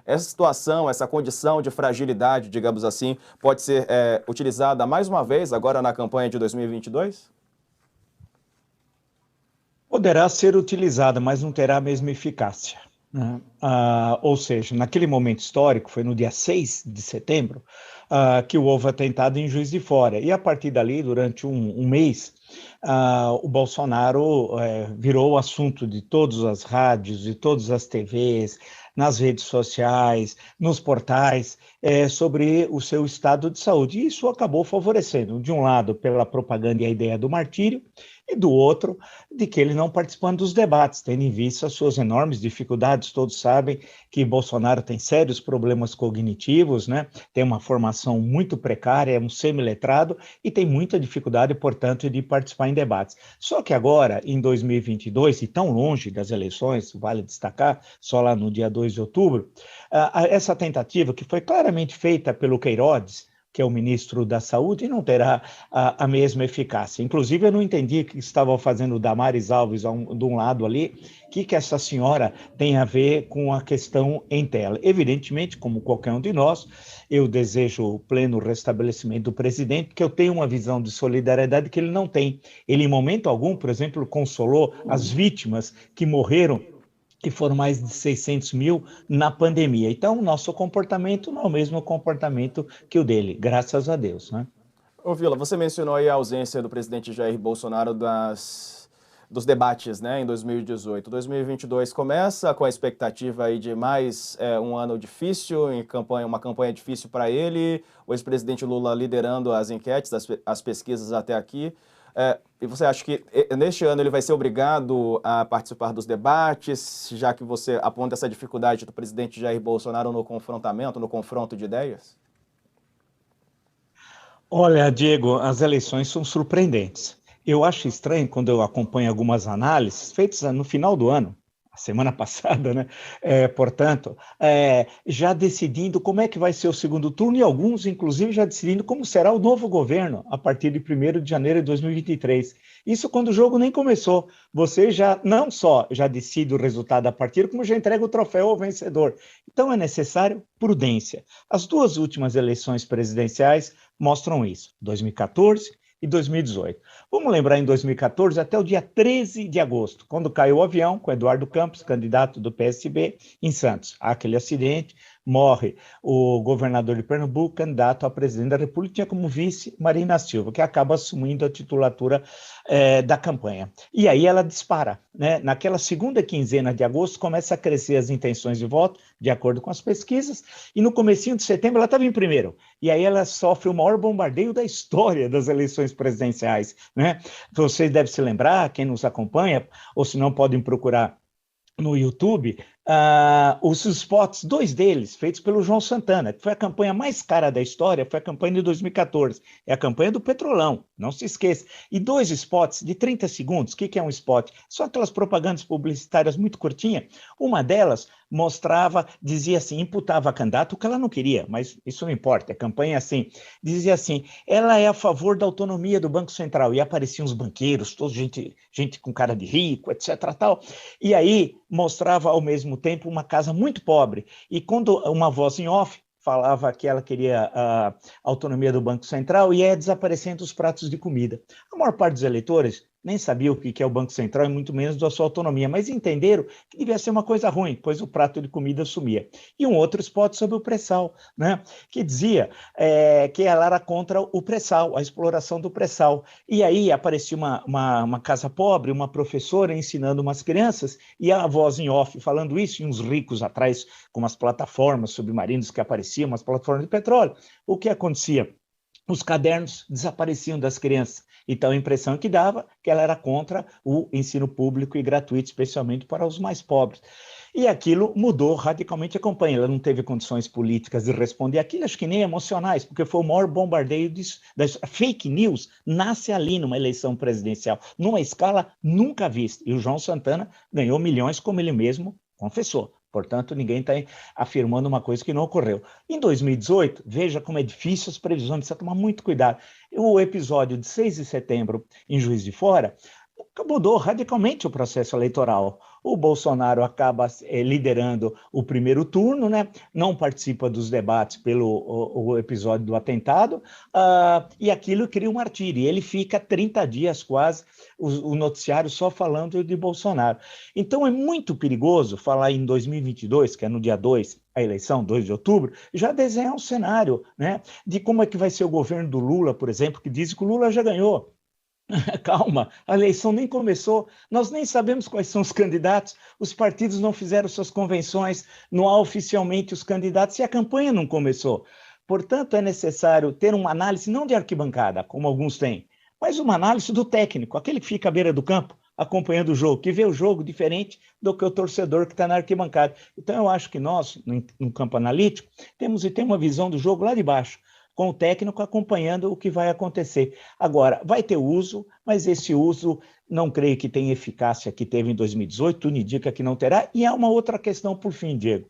essa situação, essa condição de fragilidade, digamos assim, pode ser utilizada mais uma vez agora na campanha de 2022? Poderá ser utilizada, mas não terá a mesma eficácia, né? Ou seja, naquele momento histórico, foi no dia 6 de setembro, que houve atentado em Juiz de Fora. E a partir dali, durante um mês, o Bolsonaro virou o assunto de todas as rádios, de todas as TVs, nas redes sociais, nos portais, sobre o seu estado de saúde. E isso acabou favorecendo, de um lado, pela propaganda e a ideia do martírio, e do outro, de que ele não participando dos debates, tendo em vista as suas enormes dificuldades. Todos sabem que Bolsonaro tem sérios problemas cognitivos, né? Tem uma formação muito precária, é um semiletrado e tem muita dificuldade, portanto, de participar em debates. Só que agora, em 2022, e tão longe das eleições, vale destacar, só lá no dia 2 de outubro, essa tentativa, que foi claramente feita pelo Queiroz, que é o ministro da Saúde, não terá a mesma eficácia. Inclusive, eu não entendi o que estava fazendo o Damares Alves de um lado ali, o que essa senhora tem a ver com a questão em tela. Evidentemente, como qualquer um de nós, eu desejo o pleno restabelecimento do presidente, porque eu tenho uma visão de solidariedade que ele não tem. Ele, em momento algum, por exemplo, consolou as vítimas que morreram, que foram mais de 600 mil na pandemia. Então, o nosso comportamento não é o mesmo comportamento que o dele, graças a Deus, né? Ô Vila, você mencionou aí a ausência do presidente Jair Bolsonaro dos debates, né, em 2018. 2022 começa com a expectativa aí de mais um ano difícil, uma campanha difícil para ele, o ex-presidente Lula liderando as enquetes, as pesquisas até aqui. E você acha que neste ano ele vai ser obrigado a participar dos debates, já que você aponta essa dificuldade do presidente Jair Bolsonaro no confronto de ideias? Olha, Diego, as eleições são surpreendentes. Eu acho estranho quando eu acompanho algumas análises feitas no final do ano, a semana passada, né? Portanto, já decidindo como é que vai ser o segundo turno e alguns, inclusive, já decidindo como será o novo governo a partir de 1º de janeiro de 2023. Isso quando o jogo nem começou. Você já não só já decide o resultado a partir, como já entrega o troféu ao vencedor. Então é necessário prudência. As duas últimas eleições presidenciais mostram isso, 2014 e 2018. Vamos lembrar em 2014, até o dia 13 de agosto, quando caiu o avião com Eduardo Campos, candidato do PSB, em Santos. Há aquele acidente, morre o governador de Pernambuco, candidato a presidente da República, tinha como vice Marina Silva, que acaba assumindo a titulatura da campanha. E aí ela dispara, né? Naquela segunda quinzena de agosto, começa a crescer as intenções de voto, de acordo com as pesquisas, e no comecinho de setembro ela estava em primeiro. E aí ela sofre o maior bombardeio da história das eleições presidenciais, né? Vocês devem se lembrar, quem nos acompanha, ou se não podem procurar no YouTube, os spots, 2 deles, feitos pelo João Santana, que foi a campanha mais cara da história, foi a campanha de 2014, é a campanha do Petrolão, não se esqueça. E 2 spots de 30 segundos, o que é um spot? São aquelas propagandas publicitárias muito curtinhas. Uma delas mostrava, dizia assim, imputava a candidato o que ela não queria, mas isso não importa, a campanha é assim, dizia assim, ela é a favor da autonomia do Banco Central, e apareciam os banqueiros, toda gente com cara de rico, etc. tal, e aí mostrava ao mesmo tempo uma casa muito pobre, e quando uma voz em off falava que ela queria a autonomia do Banco Central e ia desaparecendo os pratos de comida. A maior parte dos eleitores nem sabia o que é o Banco Central e muito menos da sua autonomia, mas entenderam que devia ser uma coisa ruim, pois o prato de comida sumia. E um outro spot sobre o pré-sal, né, que dizia que ela era contra o pré-sal, a exploração do pré-sal. E aí aparecia uma casa pobre, uma professora ensinando umas crianças, e a voz em off falando isso, e uns ricos atrás com umas plataformas submarinas que apareciam, umas plataformas de petróleo. O que acontecia? Os cadernos desapareciam das crianças. Então, a impressão que dava que ela era contra o ensino público e gratuito, especialmente para os mais pobres. E aquilo mudou radicalmente a campanha. Ela não teve condições políticas de responder aquilo, acho que nem emocionais, porque foi o maior bombardeio das fake news. Nasce ali numa eleição presidencial, numa escala nunca vista. E o João Santana ganhou milhões, como ele mesmo confessou. Portanto, ninguém está afirmando uma coisa que não ocorreu. Em 2018, veja como é difícil as previsões, precisa tomar muito cuidado. O episódio de 6 de setembro, em Juiz de Fora, mudou radicalmente o processo eleitoral. O Bolsonaro acaba liderando o primeiro turno, né? Não participa dos debates pelo o episódio do atentado, e aquilo cria um martírio. Ele fica 30 dias quase, o noticiário só falando de Bolsonaro. Então é muito perigoso falar em 2022, que é no dia 2, a eleição, 2 de outubro, já desenhar um cenário, né, de como é que vai ser o governo do Lula, por exemplo, que diz que o Lula já ganhou. Calma, a eleição nem começou, nós nem sabemos quais são os candidatos, os partidos não fizeram suas convenções, não há oficialmente os candidatos e a campanha não começou. Portanto, é necessário ter uma análise não de arquibancada, como alguns têm, mas uma análise do técnico, aquele que fica à beira do campo, acompanhando o jogo, que vê o jogo diferente do que o torcedor que está na arquibancada. Então, eu acho que nós, no campo analítico, temos de ter uma visão do jogo lá de baixo, com o técnico acompanhando o que vai acontecer. Agora, vai ter uso, mas esse uso não creio que tenha eficácia que teve em 2018, tudo indica que não terá, e há uma outra questão por fim, Diego,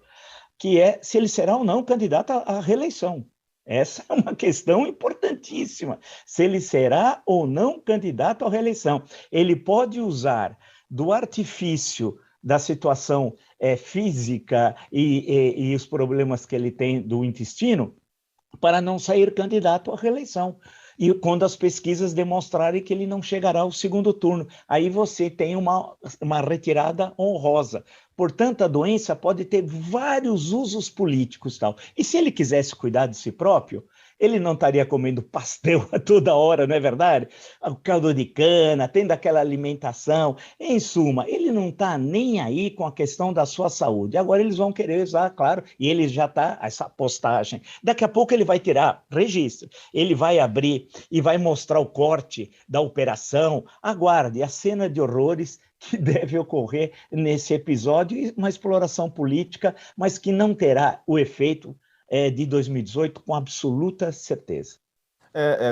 que é se ele será ou não candidato à reeleição. Essa é uma questão importantíssima, se ele será ou não candidato à reeleição. Ele pode usar do artifício da situação física e os problemas que ele tem do intestino, para não sair candidato à reeleição. E quando as pesquisas demonstrarem que ele não chegará ao segundo turno, aí você tem uma retirada honrosa. Portanto, a doença pode ter vários usos políticos, tal. E se ele quisesse cuidar de si próprio, ele não estaria comendo pastel a toda hora, não é verdade? O caldo de cana, tendo aquela alimentação. Em suma, ele não está nem aí com a questão da sua saúde. Agora eles vão querer usar, claro, e ele já está, essa postagem. Daqui a pouco ele vai tirar registro, ele vai abrir e vai mostrar o corte da operação. Aguarde a cena de horrores que deve ocorrer nesse episódio, uma exploração política, mas que não terá o efeito de 2018 com absoluta certeza.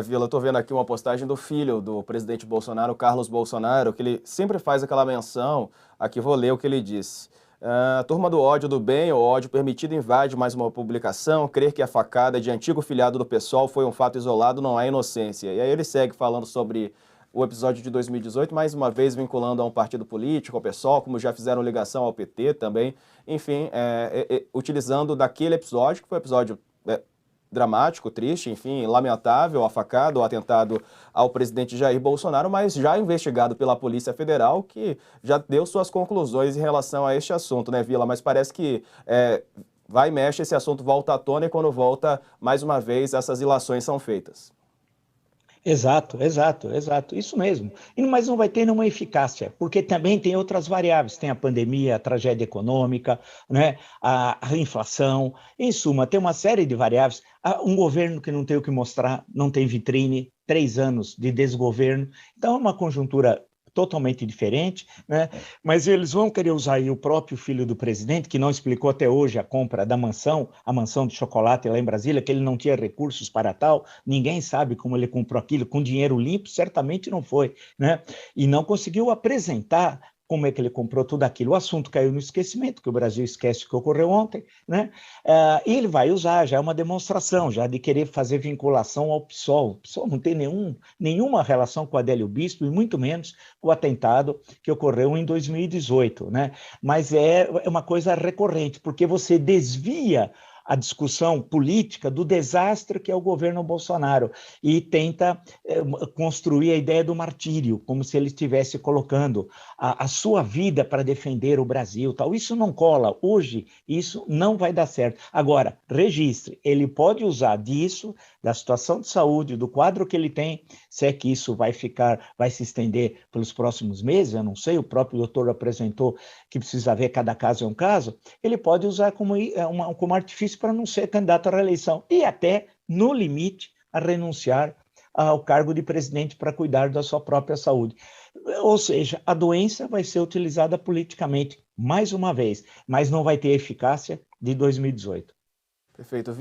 Vila, eu estou vendo aqui uma postagem do filho do presidente Bolsonaro, Carlos Bolsonaro, que ele sempre faz aquela menção, aqui vou ler o que ele disse. A turma do ódio do bem, ou ódio permitido, invade mais uma publicação, crer que a facada de antigo filiado do PSOL foi um fato isolado não há inocência. E aí ele segue falando sobre o episódio de 2018, mais uma vez vinculando a um partido político, ao PSOL, como já fizeram ligação ao PT também, enfim, utilizando daquele episódio, que foi um episódio dramático, triste, enfim, lamentável, a facada, o atentado ao presidente Jair Bolsonaro, mas já investigado pela Polícia Federal, que já deu suas conclusões em relação a este assunto, né, Vila? Mas parece que vai e mexe, esse assunto volta à tona e quando volta, mais uma vez, essas ilações são feitas. Exato, isso mesmo. Mas não vai ter nenhuma eficácia, porque também tem outras variáveis, tem a pandemia, a tragédia econômica, né, a inflação, em suma, tem uma série de variáveis. Um governo que não tem o que mostrar, não tem vitrine, 3 anos de desgoverno, então é uma conjuntura totalmente diferente, né? Mas eles vão querer usar aí o próprio filho do presidente, que não explicou até hoje a compra da mansão, a mansão de chocolate lá em Brasília, que ele não tinha recursos para tal, ninguém sabe como ele comprou aquilo, com dinheiro limpo, certamente não foi, né? E não conseguiu apresentar como é que ele comprou tudo aquilo. O assunto caiu no esquecimento, que o Brasil esquece o que ocorreu ontem, né? E ele vai usar, já é uma demonstração, já de querer fazer vinculação ao PSOL. O PSOL não tem nenhuma relação com a Adélio Bispo, e muito menos com o atentado que ocorreu em 2018, né? Mas é uma coisa recorrente, porque você desvia a discussão política do desastre que é o governo Bolsonaro e tenta construir a ideia do martírio, como se ele estivesse colocando a sua vida para defender o Brasil, tal. Isso não cola. Hoje, isso não vai dar certo. Agora, registre, ele pode usar disso, da situação de saúde, do quadro que ele tem, se é que isso vai se estender pelos próximos meses, eu não sei, o próprio doutor apresentou que precisa ver, cada caso é um caso, ele pode usar como artifício para não ser candidato à reeleição e até, no limite, a renunciar ao cargo de presidente para cuidar da sua própria saúde. Ou seja, a doença vai ser utilizada politicamente mais uma vez, mas não vai ter eficácia de 2018. Perfeito.